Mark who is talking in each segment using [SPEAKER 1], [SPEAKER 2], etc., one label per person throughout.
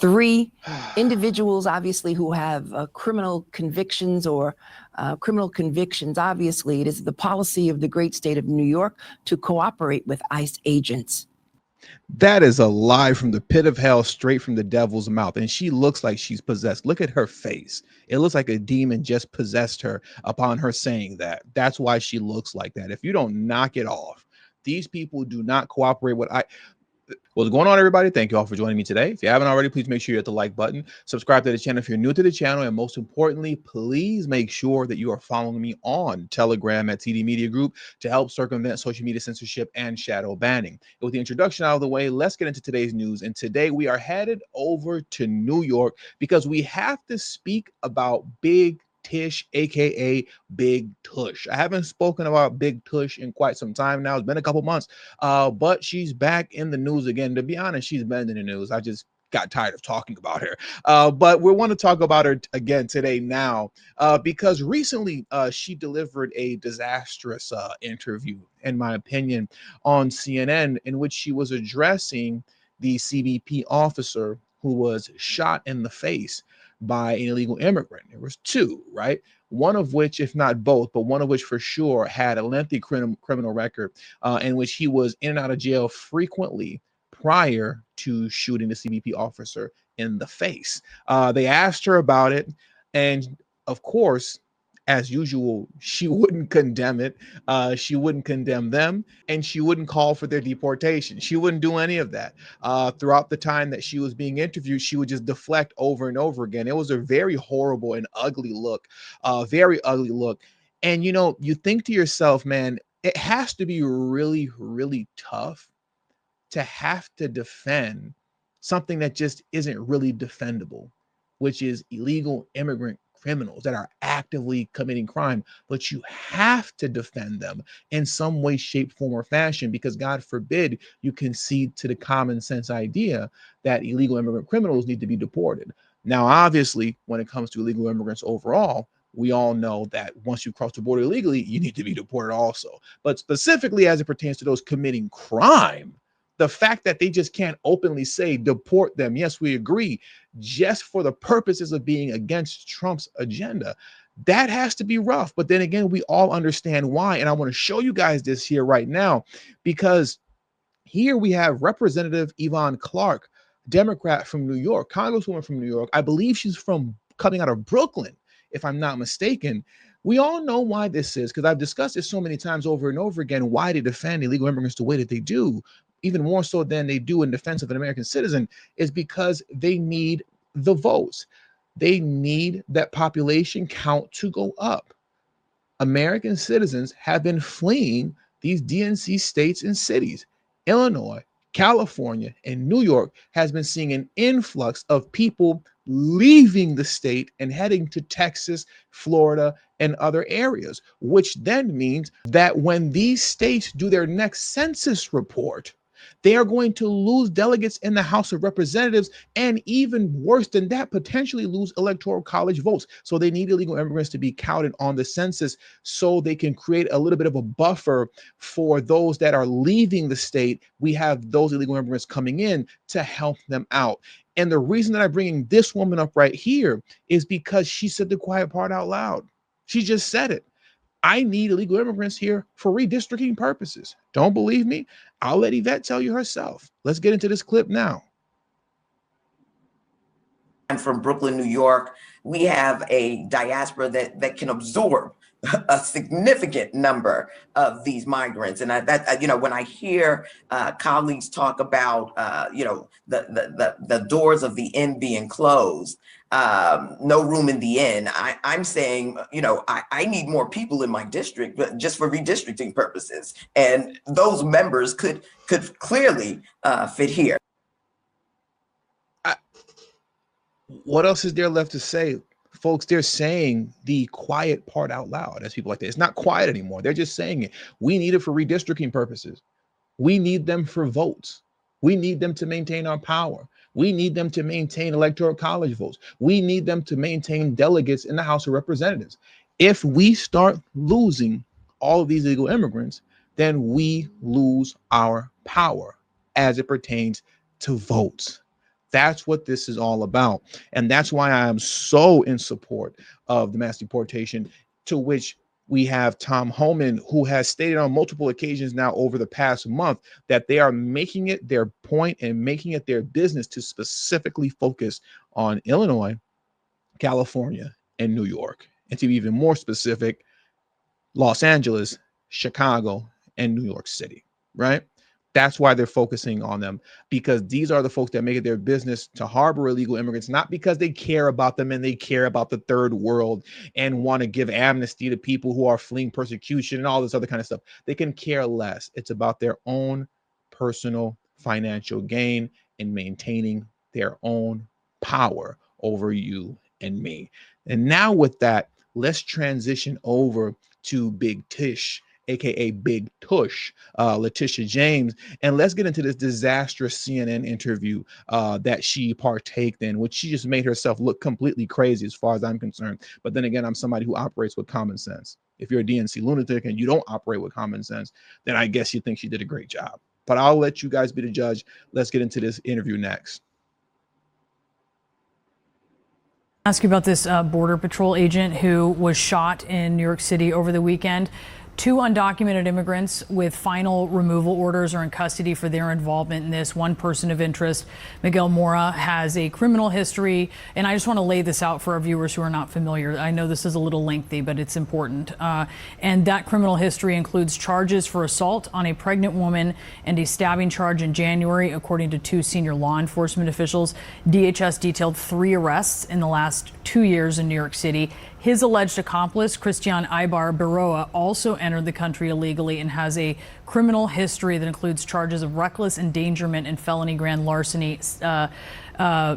[SPEAKER 1] 3 individuals, obviously, who have criminal convictions or criminal convictions. Obviously, it is the policy of the great state of New York to cooperate with ICE agents.
[SPEAKER 2] That is a lie from the pit of hell, straight from the devil's mouth. And she looks like she's possessed. Look at her face. It looks like a demon just possessed her upon her saying that. That's why she looks like that. If you don't knock it off, these people do not cooperate with What's going on, everybody? Thank you all for joining me today. If you haven't already, please make sure you hit the like button, subscribe to the channel if you're new to the channel, and most importantly, please make sure that you are following me on Telegram at TD Media Group to help circumvent social media censorship and shadow banning. With the introduction out of the way, let's get into today's news. And today we are headed over to New York because we have to speak about Big Tish, aka Big Tush. I haven't spoken about Big Tush in quite some time now. It's been a couple months, but she's back in the news again. To be honest, she's been in the news. I just got tired of talking about her, but we want to talk about her again today now because recently she delivered a disastrous interview, in my opinion, on CNN, in which she was addressing the CBP officer who was shot in the face by an illegal immigrant. There was 2, right? One of which, if not both, but one of which for sure had a lengthy criminal record in which he was in and out of jail frequently prior to shooting the CBP officer in the face. They asked her about it, and of course, as usual, she wouldn't condemn it. She wouldn't condemn them, and she wouldn't call for their deportation. She wouldn't do any of that. Throughout the time that she was being interviewed, she would just deflect over and over again. It was a very horrible and ugly look, very ugly look. And you think to yourself, man, it has to be really, really tough to have to defend something that just isn't really defendable, which is illegal immigrant criminals that are actively committing crime, but you have to defend them in some way, shape, form, or fashion, because God forbid you concede to the common sense idea that illegal immigrant criminals need to be deported. Now, obviously, when it comes to illegal immigrants overall, we all know that once you cross the border illegally, you need to be deported also. But specifically as it pertains to those committing crime, the fact that they just can't openly say deport them, yes, we agree, just for the purposes of being against Trump's agenda, that has to be rough. But then again, we all understand why. And I want to show you guys this here right now, because here we have Representative Yvonne Clarke, Democrat from New York, Congresswoman from New York. I believe she's from coming out of Brooklyn, if I'm not mistaken. We all know why this is, because I've discussed this so many times over and over again, why they defend illegal immigrants the way that they do, even more so than they do in defense of an American citizen, is because they need the votes. They need that population count to go up. American citizens have been fleeing these DNC states and cities. Illinois, California, and New York has been seeing an influx of people leaving the state and heading to Texas, Florida, and other areas, which then means that when these states do their next census report, they are going to lose delegates in the House of Representatives, and even worse than that, potentially lose electoral college votes. So they need illegal immigrants to be counted on the census so they can create a little bit of a buffer for those that are leaving the state. We have those illegal immigrants coming in to help them out. And the reason that I'm bringing this woman up right here is because she said the quiet part out loud. She just said it. I need illegal immigrants here for redistricting purposes. Don't believe me? I'll let Yvette tell you herself. Let's get into this clip now.
[SPEAKER 3] I'm from Brooklyn, New York. We have a diaspora that can absorb a significant number of these migrants. And when I hear colleagues talk about, the doors of the inn being closed, no room in the inn, I'm saying, I need more people in my district, but just for redistricting purposes. And those members could clearly fit here.
[SPEAKER 2] What else is there left to say? Folks, they're saying the quiet part out loud, as people like that. It's not quiet anymore. They're just saying it. We need it for redistricting purposes. We need them for votes. We need them to maintain our power. We need them to maintain electoral college votes. We need them to maintain delegates in the House of Representatives. If we start losing all of these illegal immigrants, then we lose our power as it pertains to votes. That's what this is all about. And that's why I am so in support of the mass deportation, to which we have Tom Homan, who has stated on multiple occasions now over the past month that they are making it their point and making it their business to specifically focus on Illinois, California, and New York. And to be even more specific, Los Angeles, Chicago, and New York City, right? That's why they're focusing on them, because these are the folks that make it their business to harbor illegal immigrants, not because they care about them and they care about the third world and want to give amnesty to people who are fleeing persecution and all this other kind of stuff. They can care less. It's about their own personal financial gain and maintaining their own power over you and me. And now with that, let's transition over to Big Tish, aka Big Tush, Letitia James, and let's get into this disastrous CNN interview that she partaked in, which she just made herself look completely crazy as far as I'm concerned. But then again, I'm somebody who operates with common sense. If you're a DNC lunatic and you don't operate with common sense, then I guess you think she did a great job. But I'll let you guys be the judge. Let's get into this interview next.
[SPEAKER 4] Ask you about this Border Patrol agent who was shot in New York City over the weekend. 2 undocumented immigrants with final removal orders are in custody for their involvement in this. One person of interest, Miguel Mora, has a criminal history. And I just want to lay this out for our viewers who are not familiar. I know this is a little lengthy, but it's important. And that criminal history includes charges for assault on a pregnant woman and a stabbing charge in January, according to 2 senior law enforcement officials. DHS detailed 3 arrests in the last 2 years in New York City. His alleged accomplice, Christian Ibar Baroa, also entered the country illegally and has a criminal history that includes charges of reckless endangerment and felony grand larceny.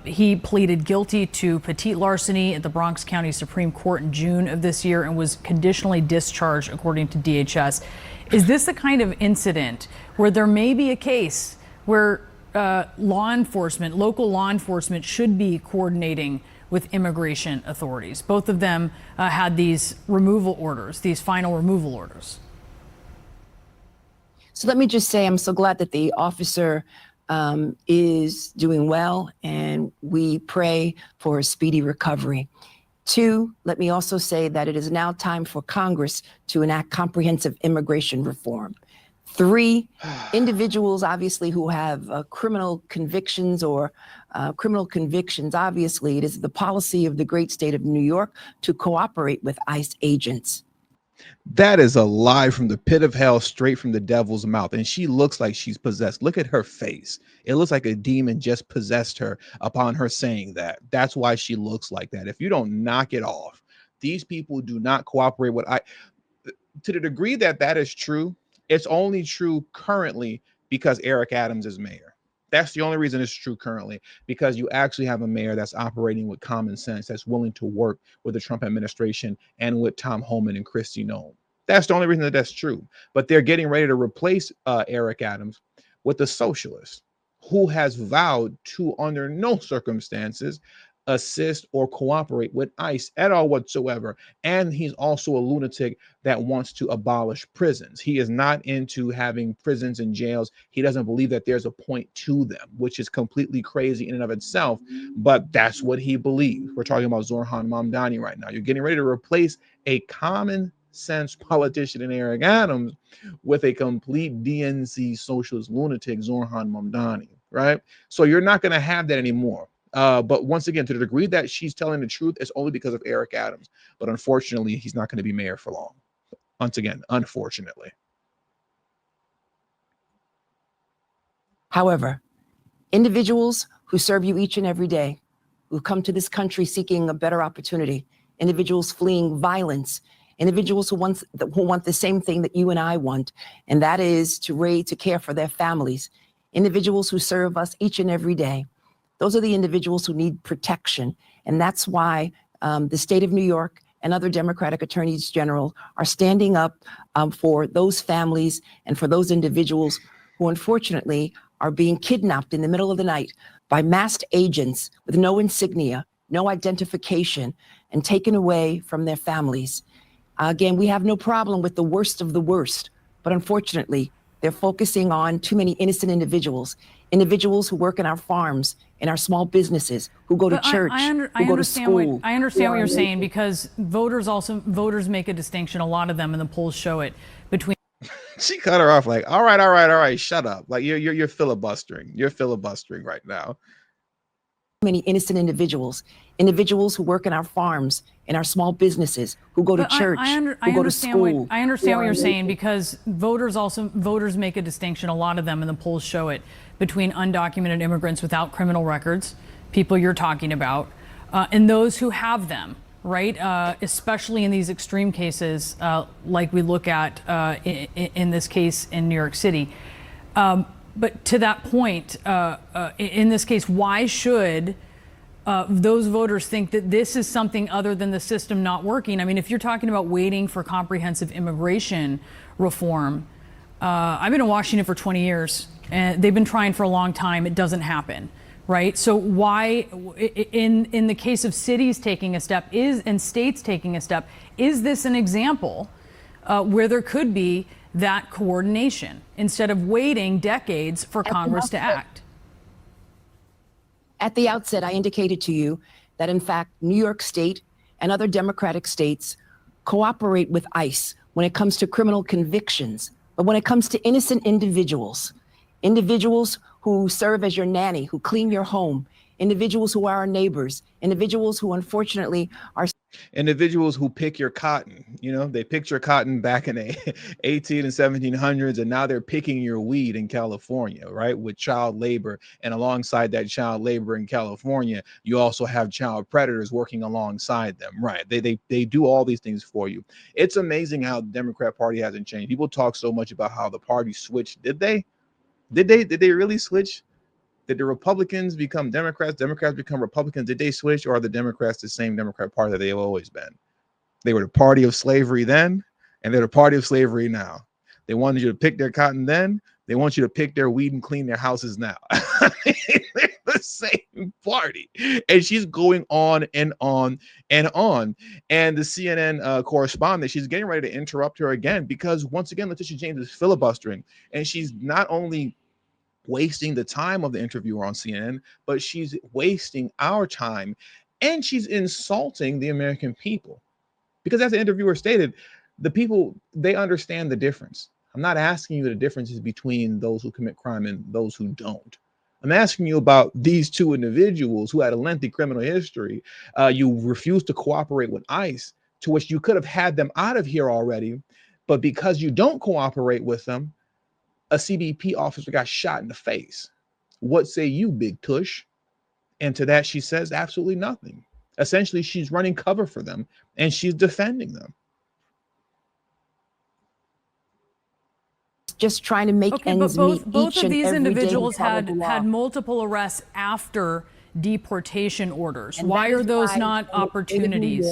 [SPEAKER 4] He pleaded guilty to petite larceny at the Bronx County Supreme Court in June of this year and was conditionally discharged, according to DHS. Is this the kind of incident where there may be a case where law enforcement, local law enforcement, should be coordinating with immigration authorities? Both of them had these removal orders, these final removal orders.
[SPEAKER 1] So let me just say, I'm so glad that the officer is doing well, and we pray for a speedy recovery. 2, let me also say that it is now time for Congress to enact comprehensive immigration reform. 3, individuals, obviously, who have criminal convictions or criminal convictions, obviously, it is the policy of the great state of New York to cooperate with ICE agents.
[SPEAKER 2] That is a lie from the pit of hell, straight from the devil's mouth. And she looks like she's possessed. Look at her face. It looks like a demon just possessed her upon her saying that. That's why she looks like that. If you don't knock it off, these people do not cooperate with ICE. To the degree that that is true, it's only true currently because Eric Adams is mayor. That's the only reason it's true currently, because you actually have a mayor that's operating with common sense, that's willing to work with the Trump administration and with Tom Homan and Kristi Noem. That's the only reason that that's true. But they're getting ready to replace Eric Adams with a socialist who has vowed to, under no circumstances, assist or cooperate with ICE at all whatsoever. And he's also a lunatic that wants to abolish prisons. He is not into having prisons and jails. He doesn't believe that there's a point to them, which is completely crazy in and of itself, but that's what he believes. We're talking about Zoran Mamdani right now. You're getting ready to replace a common sense politician in Eric Adams with a complete DNC socialist lunatic, Zoran Mamdani, right? So you're not going to have that anymore. But once again, to the degree that she's telling the truth, it's only because of Eric Adams. But unfortunately, he's not going to be mayor for long. Once again, unfortunately.
[SPEAKER 1] However, individuals who serve you each and every day, who come to this country seeking a better opportunity, individuals fleeing violence, individuals who want the same thing that you and I want, and that is to care for their families, individuals who serve us each and every day. Those are the individuals who need protection. And that's why the state of New York and other Democratic attorneys general are standing up for those families and for those individuals who unfortunately are being kidnapped in the middle of the night by masked agents with no insignia, no identification, and taken away from their families. Again, we have no problem with the worst of the worst, but unfortunately, they're focusing on too many innocent individuals who work in our farms, in our small businesses, who go to church, who go to school.
[SPEAKER 4] I understand what you're saying, because voters make a distinction, a lot of them, and the polls show it, between.
[SPEAKER 2] She cut her off like, all right, shut up. Like you're filibustering. You're filibustering right now.
[SPEAKER 1] Many innocent individuals who work in our farms, in our small businesses, who go to church, who go to school.
[SPEAKER 4] I understand what you're saying, because voters make a distinction, a lot of them, and the polls show it, between undocumented immigrants without criminal records, people you're talking about, and those who have them, right? Especially in these extreme cases, like we look at in this case in New York City. But to that point, in this case, why should those voters think that this is something other than the system not working? I mean, if you're talking about waiting for comprehensive immigration reform, I've been in Washington for 20 years, and they've been trying for a long time. It doesn't happen, right? So why, in the case of cities taking a step and states taking a step, is this an example where there could be that coordination instead of waiting decades for Congress to act?
[SPEAKER 1] At the outset, I indicated to you that, in fact, New York State and other Democratic states cooperate with ICE when it comes to criminal convictions. But when it comes to innocent individuals who serve as your nanny, who clean your home, individuals who are our neighbors, individuals who unfortunately are
[SPEAKER 2] individuals who pick your cotton. You know, they picked your cotton back in the 18 and 1700s, and now they're picking your weed in California, right? With child labor. And alongside that child labor in California, you also have child predators working alongside them, right? They do all these things for you. It's amazing how the Democrat Party hasn't changed. People talk so much about how the party switched. Did they really switch? Did the Republicans become Democrats? Democrats become Republicans? Did they switch, or are the Democrats the same Democrat Party that they've always been? They were the party of slavery then, and they're the party of slavery now. They wanted you to pick their cotton then. They want you to pick their weed and clean their houses now. They're the same party. And she's going on and on and on. And the CNN correspondent, she's getting ready to interrupt her again, because once again, Letitia James is filibustering, and she's not only wasting the time of the interviewer on CNN, but she's wasting our time, and she's insulting the American people. Because as the interviewer stated, the people, they understand the difference. I'm not asking you the differences between those who commit crime and those who don't. I'm asking you about these two individuals who had a lengthy criminal history. You refused to cooperate with ICE, to which you could have had them out of here already, but because you don't cooperate with them, a CBP officer got shot in the face. What say you, Big Tush? And to that, she says absolutely nothing. Essentially, she's running cover for them, and she's defending them.
[SPEAKER 1] just trying to make ends meet.
[SPEAKER 4] Both of these individuals had multiple arrests after deportation orders. Why are those not opportunities?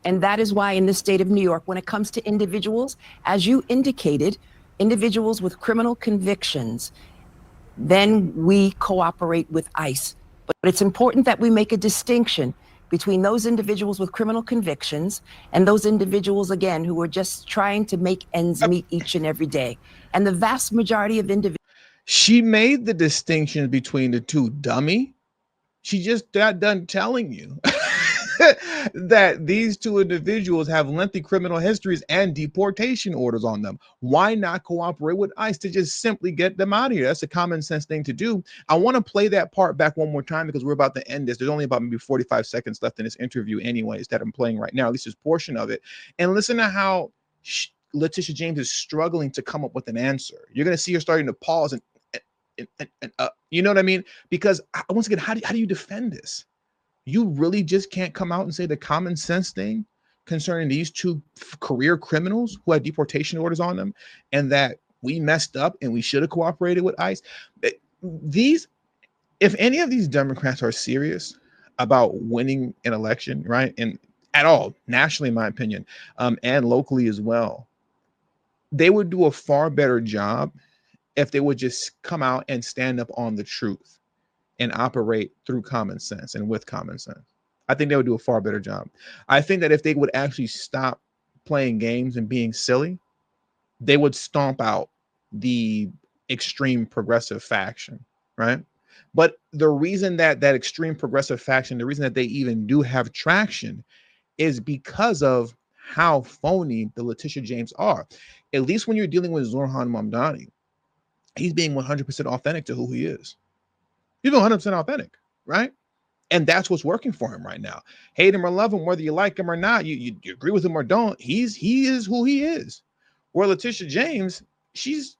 [SPEAKER 1] And that is why in the state of New York, when it comes to individuals, as you indicated, individuals with criminal convictions, then we cooperate with ICE. But it's important that we make a distinction between those individuals with criminal convictions and those individuals, again, who are just trying to make ends meet each and every day. And the vast majority of individuals.
[SPEAKER 2] She made the distinction between the two, dummy. She just got done telling you that these two individuals have lengthy criminal histories and deportation orders on them. Why not cooperate with ICE to just simply get them out of here? That's a common sense thing to do. I want to play that part back one more time because we're about to end this. There's only about maybe 45 seconds left in this interview anyways that I'm playing right now, at least this portion of it. And listen to how Letitia James is struggling to come up with an answer. You're going to see her starting to pause and you know what I mean? Because once again, how do you defend this? You really just can't come out and say the common sense thing concerning these two career criminals who had deportation orders on them, and that we messed up and we should have cooperated with ICE. If any of these Democrats are serious about winning an election, right, and at all nationally, in my opinion, and locally as well, they would do a far better job if they would just come out and stand up on the truth and operate through common sense and with common sense. I think they would do a far better job. I think that if they would actually stop playing games and being silly, they would stomp out the extreme progressive faction, right? But the reason that that extreme progressive faction, the reason that they even do have traction is because of how phony the Letitia James are. At least when you're dealing with Zorhan Mamdani, he's being 100% authentic to who he is. He's being 100% authentic, right? And that's what's working for him right now. Hate him or love him, whether you like him or not, you agree with him or don't, he is who he is. Where Letitia James, she's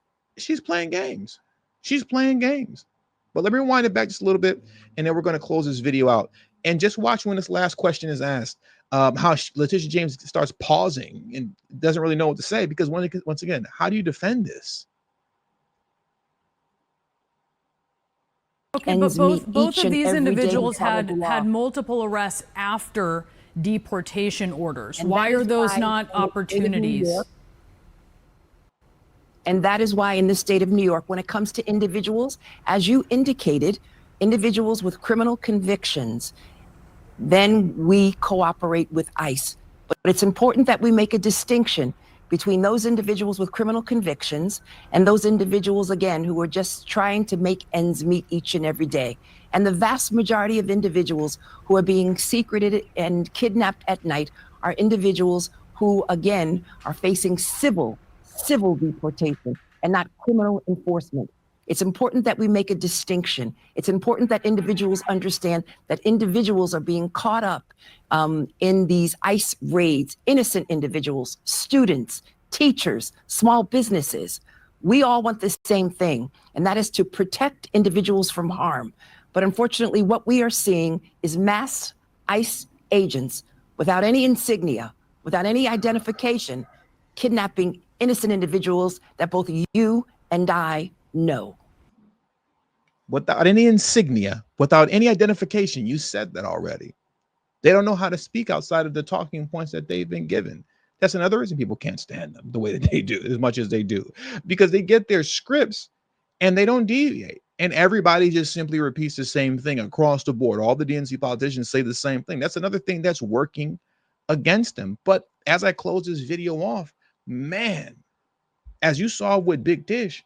[SPEAKER 2] playing games. She's playing games. But let me rewind it back just a little bit, and then we're going to close this video out. And just watch when this last question is asked, how Letitia James starts pausing and doesn't really know what to say, because once again, how do you defend this?
[SPEAKER 4] Okay, but
[SPEAKER 1] ends meet
[SPEAKER 4] both
[SPEAKER 1] each
[SPEAKER 4] of
[SPEAKER 1] and
[SPEAKER 4] these
[SPEAKER 1] every day
[SPEAKER 4] individuals
[SPEAKER 1] we follow the law.
[SPEAKER 4] had multiple arrests after deportation orders.
[SPEAKER 1] And
[SPEAKER 4] Why
[SPEAKER 1] that
[SPEAKER 4] are
[SPEAKER 1] is
[SPEAKER 4] those
[SPEAKER 1] why
[SPEAKER 4] not
[SPEAKER 1] in the state of New
[SPEAKER 4] opportunities?
[SPEAKER 1] York- And that is why in the state of New York, when it comes to individuals, as you indicated, individuals with criminal convictions, then we cooperate with ICE. But it's important that we make a distinction between those individuals with criminal convictions and those individuals, again, who are just trying to make ends meet each and every day. And the vast majority of individuals who are being secreted and kidnapped at night are individuals who, again, are facing civil deportation and not criminal enforcement. It's important that we make a distinction. It's important that individuals understand that individuals are being caught up in these ICE raids, innocent individuals, students, teachers, small businesses. We all want the same thing, and that is to protect individuals from harm. But unfortunately, what we are seeing is mass ICE agents without any insignia, without any identification, kidnapping innocent individuals that both you and I know.
[SPEAKER 2] Without any insignia, without any identification. You said that already. They don't know how to speak outside of the talking points that they've been given. That's another reason people can't stand them the way that they do, as much as they do, because they get their scripts and they don't deviate. And everybody just simply repeats the same thing across the board. All the DNC politicians say the same thing. That's another thing that's working against them. But as I close this video off, man, as you saw with Big Tish,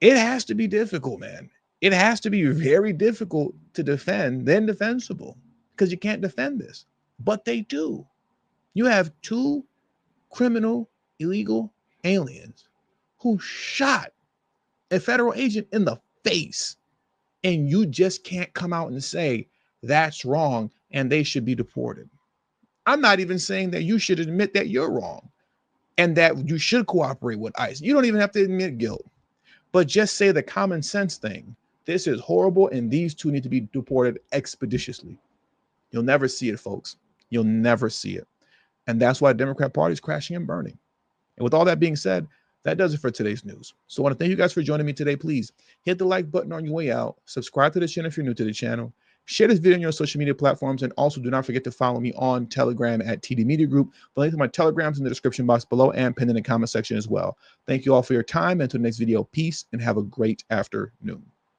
[SPEAKER 2] it has to be difficult, man. It has to be very difficult to defend the indefensible, because you can't defend this. But they do. You have two criminal, illegal aliens who shot a federal agent in the face, and you just can't come out and say that's wrong and they should be deported. I'm not even saying that you should admit that you're wrong and that you should cooperate with ICE. You don't even have to admit guilt, but just say the common sense thing. This is horrible, and these two need to be deported expeditiously. You'll never see it, folks. You'll never see it. And that's why the Democrat Party is crashing and burning. And with all that being said, that does it for today's news. So I want to thank you guys for joining me today. Please hit the like button on your way out. Subscribe to the channel if you're new to the channel. Share this video on your social media platforms. And also do not forget to follow me on Telegram at TD Media Group. The link to my Telegrams in the description box below and pinned in the comment section as well. Thank you all for your time. Until the next video, peace and have a great afternoon.